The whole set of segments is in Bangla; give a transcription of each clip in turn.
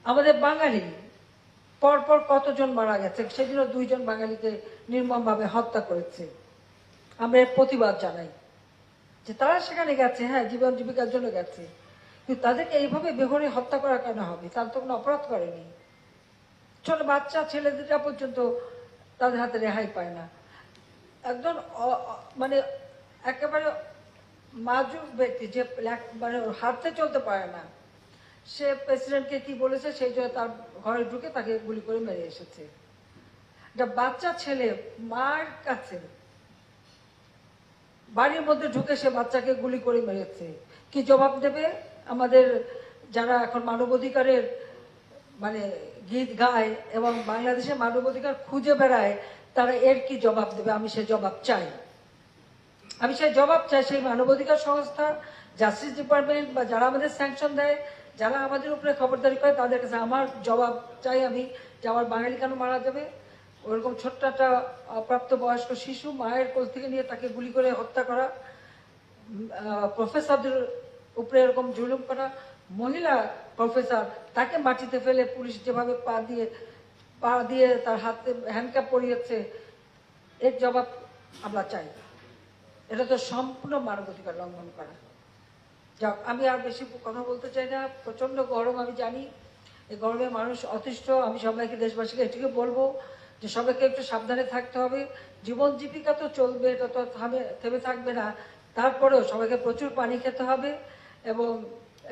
আমাদের বাঙালি পরপর কতজন মারা গেছে, সেদিনও 2 জন বাঙালিকে নির্মমভাবে হত্যা করেছে। আমরা এর প্রতিবাদ জানাই যে তারা সেখানে গেছে, হ্যাঁ, জীবন জীবিকার জন্য গেছে, কিন্তু তাদেরকে এইভাবে বেঘরে হত্যা করা কেন হবে? তারা তো কোনো অপরাধ করেনি। ছোট বাচ্চা ছেলেদেরটা পর্যন্ত তাদের হাতে রেহাই পায় না। একজন মানে একেবারে মাজুক ব্যক্তি, যে মানে হাঁটতে চলতে পারে না, সে প্রেসিডেন্টকে কি বলেছে সেই জন্য তার ঘরে ঢুকে তাকে গুলি করে মেরে এসেছে। একটা বাচ্চা ছেলে মার কাছে বাড়ির মধ্যে ঢুকে সে বাচ্চাকে গুলি করে মেরেছে। কি জবাব দেবে আমাদের যারা এখন মানবাধিকারের মানে গীত গায় এবং বাংলাদেশে মানবাধিকার খুঁজে বেড়ায়, তারা এর কি জবাব দেবে? আমি সে জবাব চাই। আমি সেই জবাব চাই সেই মানবাধিকার সংস্থা, জাস্টিস ডিপার্টমেন্ট বা যারা আমাদের স্যাংশন দেয়, যারা আমাদের উপরে খবরদারি করে, তাদের কাছে আমার জবাব চাই আমি, যে আমার বাঙালি কেন মারা যাবে? ওরকম ছোট্ট একটা অপ্রাপ্ত বয়স্ক শিশু মায়ের কোল থেকে নিয়ে তাকে গুলি করে হত্যা করা, প্রফেসরদের উপরে এরকম জুলুম করা, মহিলা প্রফেসর তাকে মাটিতে ফেলে পুলিশ যেভাবে পা দিয়ে তার হাতে হ্যান্ডকাপ পরিয়েছে, এর জবাব আমরা চাই। এটা তো সম্পূর্ণ মানবাধিকার লঙ্ঘন করা। যাক, আমি আর বেশি কথা বলতে চাই না। প্রচন্ড গরম, আমি জানি এই গরমে মানুষ অতিষ্ঠ। আমি সবাইকে, দেশবাসীকে এটুকু বলবো যে সবাইকে একটু সাবধানে থাকতে হবে। জীবন জীবিকা তো চলবে, এটা তো থেমে থাকবে না। তারপরেও সবাইকে প্রচুর পানি খেতে হবে এবং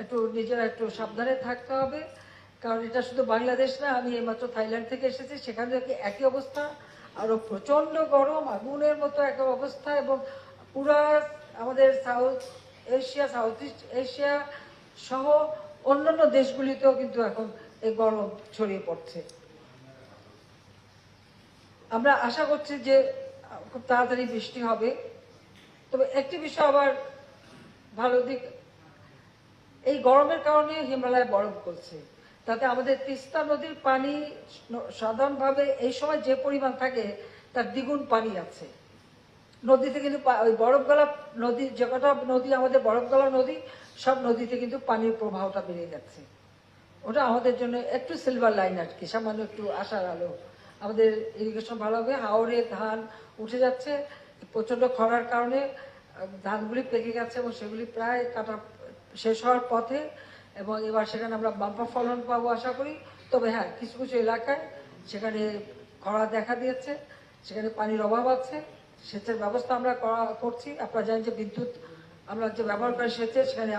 একটু নিজেরা একটু সাবধানে থাকতে হবে, কারণ এটা শুধু বাংলাদেশ না। আমি এইমাত্র থাইল্যান্ড থেকে এসেছি, সেখানে একই অবস্থা, আরো প্রচন্ড গরম, আগুনের মতো একটা অবস্থা, এবং পুরা আমাদের south Asia, south east Asia সহ অন্যান্য দেশগুলিতেও কিন্তু এখন এই গরম ছড়িয়ে পড়ছে। আমরা আশা করছি যে খুব তাড়াতাড়ি বৃষ্টি হবে। তবে একটি বিষয় আবার ভালো দিক, এই গরমের কারণে হিমালয় বরফ গলছে, তাতে আমাদের তিস্তা নদীর পানি সাধারণভাবে এই সময় যে পরিমাণ থাকে তার দ্বিগুণ পানি আছে নদীতে। কিন্তু ওই বরফ গলা নদী, যে কটা নদী আমাদের বরফ গলা নদী, সব নদীতে কিন্তু পানির প্রবাহটা বেড়ে যাচ্ছে। ওটা আমাদের জন্য একটু সিলভার লাইন আর কি, সামান্য একটু আশার আলো। আমাদের ইরিগেশন ভালো হবে, হাওড়ে ধান উঠে যাচ্ছে। প্রচন্ড খরার কারণে ধানগুলি পেকে গেছে এবং সেগুলি প্রায় কাটা শেষ হওয়ার পথে, এবং এবার সেখানে আমরা বাম্পার ফলন পাবো আশা করি। তবে হ্যাঁ, কিছু কিছু এলাকায় সেখানে খরা দেখা দিয়েছে, সেখানে পানির অভাব আছে। সেচের ব্যবস্থা আমরা করছি। আপনারা জানেন যে বিদ্যুৎ আমরা যে ব্যবহার করি সেচে, সেখানে